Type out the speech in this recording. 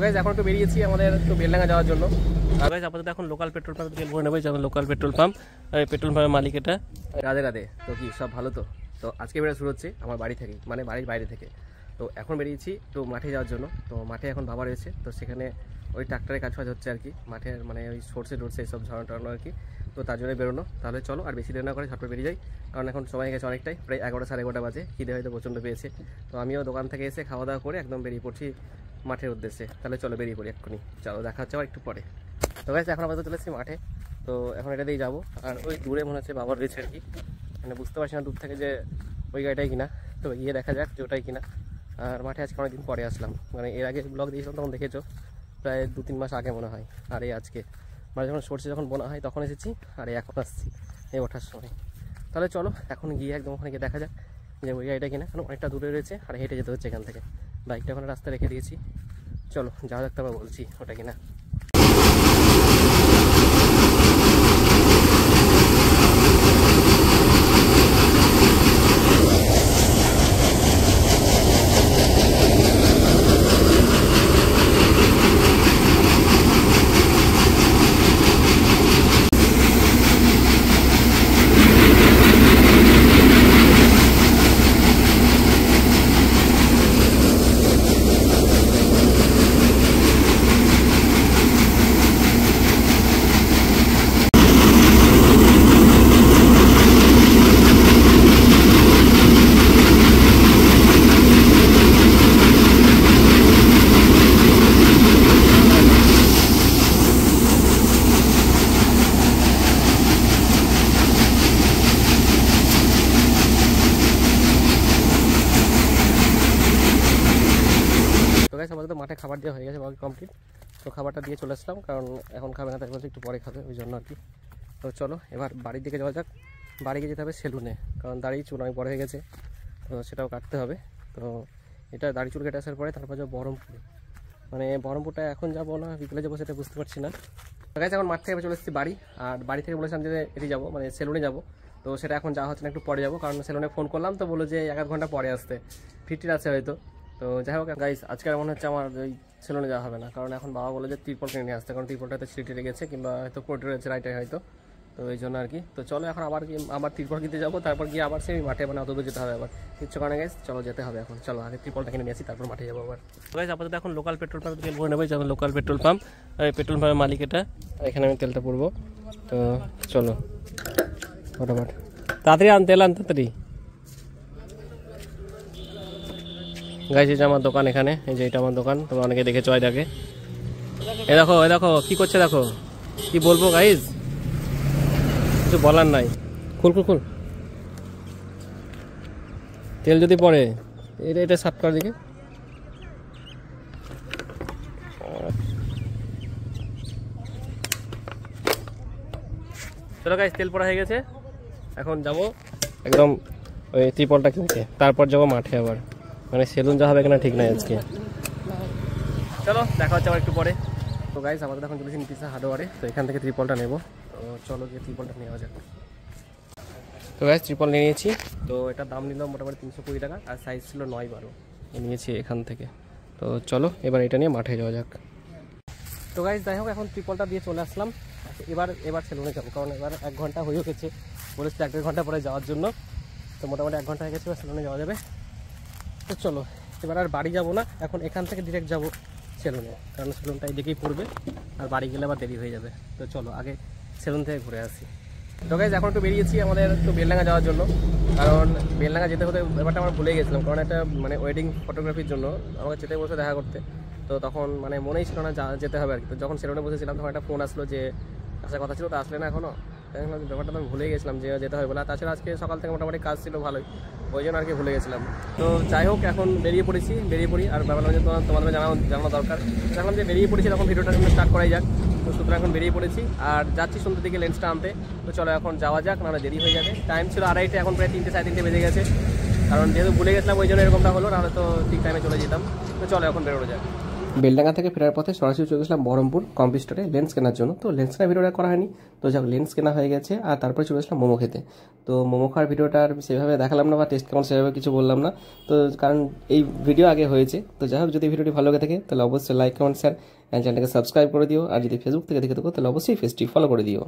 Guys এখন একটু বেরিয়েছি আমাদের একটু বেলডাঙ্গা যাওয়ার জন্য। আর গাইস আপাতত এখন লোকাল পেট্রোল পাম্পে তেল ভরে নেবো, যেমন লোকাল পেট্রোল পাম্প, পেট্রোল পাম্পের মালিক এটা। রাধে রাধে। তো কি সব ভালো? তো আজকে বেড়া শুরু হচ্ছে আমার বাড়ি থেকে, মানে বাড়ির বাইরে থেকে। তো এখন বেরিয়েছি তো মাঠে যাওয়ার জন্য। তো মাঠে এখন বাবা রয়েছে, তো সেখানে ওই ট্রাক্টরের কাজ হচ্ছে আর কি, মাঠের মানে ওই সরষে টরষে এইসব ঝরানো টরানো আর কি। তো তার জন্য বেরোনো। তাহলে চলো আর বেশি দেরি না করে ঝটপট বেরিয়ে যাই, কারণ এখন সময় গেছে অনেকটাই, প্রায় 11 সাড়ে 11 বাজে। খিদে হয়তো প্রচণ্ড পেয়েছে। তো আমিও দোকান থেকে এসে খাওয়া দাওয়া করে একদম বেরিয়ে পড়ছি মাঠের উদ্দেশ্যে। তাহলে চলো বেরিয়ে পড়ি এক্ষুনি। চলো দেখা হচ্ছে আবার একটু পরে। তো গাইস এখন আপাতত চলে এসেছি মাঠে। তো এখন এটা দিয়েই যাবো। আর ওই দূরে মনে হচ্ছে বাবার রয়েছে আর কি, মানে বুঝতে পারছি না দূর থেকে যে ওই গাড়িটাই কিনা। তো গিয়ে দেখা যাক যে ওটাই কিনা। আর মাঠে আজকে অনেকদিন পরে আসলাম, মানে এর আগে ব্লগ দিয়েছিলাম তখন দেখেছো, প্রায় 2-3 মাস আগে মনে হয়। আর এই আজকে মানে যখন সরষে যখন বোনা হয় তখন এসেছি, আর এখন আসছি এই ওঠার সময়। তাহলে চলো এখন গিয়ে একদম ওখানে গিয়ে দেখা যাক যে ওই গাড়িটা কিনা, কারণ অনেকটা দূরে রয়েছে আর হেঁটে যেতে হচ্ছে এখান থেকে। বাইকটা ওখানে রাস্তায় রেখে দিয়েছি। চলো যাওয়া যাক, তারপর বলছি ওটা কিনা। আমাদের মাঠে খাবার দেওয়া হয়ে গেছে, বাকি কমপ্লিট। তো খাবারটা দিয়ে চলে আসলাম, কারণ এখন খাবে না, তাই বলছে একটু পরে খাবে, ওই জন্য আর কি। তো চলো এবার বাড়ির দিকে যাওয়া যাক। বাড়ি গিয়ে যেতে হবে সেলুনে, কারণ দাড়ি চুল অনেক বড় হয়ে গেছে, তো সেটাও কাটতে হবে। তো এটা দাড়ি চুল কেটে আসার পরে তারপর যাবো বহরমপুরে। মানে বহরমপুরটা এখন যাবো না বিকেলে যাবো সেটা বুঝতে পারছি না। গাইস এখন মাঠ থেকে চলে এসেছি বাড়ি। আর বাড়ি থেকে বলেছিলাম যে এটি যাবো, মানে সেলুনে যাবো। তো সেটা এখন যাওয়া হচ্ছে না, একটু পরে যাবো, কারণ সেলুনে ফোন করলাম তো বললো যে 1-1 ঘন্টা পরে আসতে, ফিরতির আছে হয়তো। তো যাই হোক গাইস আজকে মনে হচ্ছে আমার ওই সেলুনে যাওয়া হবে না, কারণ এখন বাবা বলে যে ত্রিপল কিনে নিয়ে আসতে, কারণ ত্রিপলটা হয়তো সিটে গেছে কিংবা হয়তো পোর্টে রয়েছে রাইটায় হয়তো। তো এই জন্য আর কি। তো চলো এখন আবার ত্রিপল কিনতে যাবো, তারপর গিয়ে আবার সেই মাঠে মানে অত দূর যেতে হবে আবার, কিচ্ছু কারণে গাইস চলো যেতে হবে এখন। চলো আগে ত্রিপলটা কিনে নিয়ে আসি, তারপর মাঠে যাবো আবার। গাইস আপাতত এখন লোকাল পেট্রোল পাম্পে তেল ভরে নেবো, যেমন লোকাল পেট্রোল পাম্প, পেট্রোল পাম্পের মালিক এটা। এখানে আমি তেলটা পড়বো। তো চলো ফটাফট তাড়াতাড়ি তেল আন তাড়াতাড়ি। গাইস এই যে আমার দোকান এখানে, এই যে এটা আমার দোকান, তোমরা অনেকে দেখেছো এই দেখে। এ দেখো কি করছে, দেখো কি বলবো গাইস, কিছু বলার নাই। খুল তেল যদি পড়ে এটা সাফ করার দিকে। চলো গাইস তেল পড়া হয়ে গেছে, এখন যাবো একদম ওই ত্রিপলটা কিনতে, তারপর যাবো মাঠে আবার। মানে সেলুন যা হবে কিনা ঠিক নাই আজকে। চলো দেখা হচ্ছে আবার একটু পরে। তো গাইস আমাদের এখন চলেছি নিতিশা হার্ডওয়ারে, তো এখান থেকে ত্রিপলটা নেবো। তো চলো গিয়ে ত্রিপলটা নেওয়া যাক। তো গাইস ত্রিপল নিয়ে নিয়েছি। তো এটার দাম নিল মোটামুটি 320 টাকা, আর সাইজ ছিল 9-12 নিয়েছি এখান থেকে। তো চলো এবার এটা নিয়ে মাঠে যাওয়া যাক। তো গাইস যাই হোক এখন ত্রিপলটা দিয়ে চলে আসলাম। এবার সেলুনে যাবো, কারণ এবার 1 ঘন্টা হয়ে গেছে, বলেছি 1-1.5 ঘন্টা পরে যাওয়ার জন্য। তো মোটামুটি 1 ঘন্টা হয়ে গেছে, এবার সেলুনে যাওয়া যাবে। তো চলো এবার আর বাড়ি যাবো না, এখন এখান থেকে ডিরেক্ট যাবো সেলুনে, কারণ সেলুনটা এদিকেই পড়বে, আর বাড়ি গেলে আবার দেরি হয়ে যাবে। তো চলো আগে সেলুন থেকে ঘুরে আসি। তো গাইস এখন একটু বেরিয়েছি আমাদের একটু বেলডাঙ্গা যাওয়ার জন্য, কারণ বেলডাঙ্গা যেতে হতে ব্যাপারটা আমরা ভুলে গেছিলাম, কারণ একটা মানে ওয়েডিং ফটোগ্রাফির জন্য আমাকে যেতে বসে দেখা করতে। তো তখন মানে মনেই ছিল না যেতে হবে আর কি। তো যখন সেলুনে বসেছিলাম তখন একটা ফোন আসলো যে আসার কথা ছিল, তো আসলে না এখনও। ব্যাপারটা তো আমি ভুলে গেছিলাম যে যেতে হবে বলে। তাছাড়া আজকে সকাল থেকে মোটামুটি কাজ ছিল ভালোই, ওই জন্য আর কি ভুলে গেছিলাম। তো যাই হোক এখন বেরিয়ে পড়ি। আর ব্যাপারটা যে তোমাদের জানানো দরকার, দেখলাম যে বেরিয়ে পড়েছি, তখন ভিডিওটা স্টার্ট করাই যাক। তো সুতরাং এখন বেরিয়ে পড়েছি আর যাচ্ছি সুন্দর দিকে লেন্সটা আনতে। তো চলো এখন যাওয়া যাক, নাহলে দেরি হয়ে যাবে। টাইম ছিল 2:30, এখন প্রায় 3-3:30 বেজে গেছে, কারণ যেহেতু ভুলে গেছিলাম ওই জন্য এরকমটা হলো, নাহলে তো ঠিক টাইমে চলে যেতাম। তো চলো এখন বেরোনো যাক। বেলডাঙ্গা থেকে ফেরার পথে সরাসরি চলে গেছিলাম বহরমপুর কম্পিস্টোরে লেন্স কেনার জন্য। তো লেন্স কেনার ভিডিওটা করা হয়নি, তো যাক লেন্স কেনা হয়ে গেছে। আর তারপরে চলে গেছিলাম মোমো খেতে। তো মোমো খাওয়ার ভিডিওটা আর সেভাবে দেখালাম না বা টেস্ট কেমন সেভাবে কিছু বললাম না, তো কারণ এই ভিডিও আগে হয়েছে। তো যাই হোক, যদি ভিডিওটি ভালো লাগে থাকে তাহলে অবশ্যই লাইক কমেন্ট শেয়ার চ্যানেলটাকে সাবস্ক্রাইব করে দিও। আর যদি ফেসবুক থেকে দেখে থাকো তাহলে অবশ্যই পেজটি ফলো করে দিও।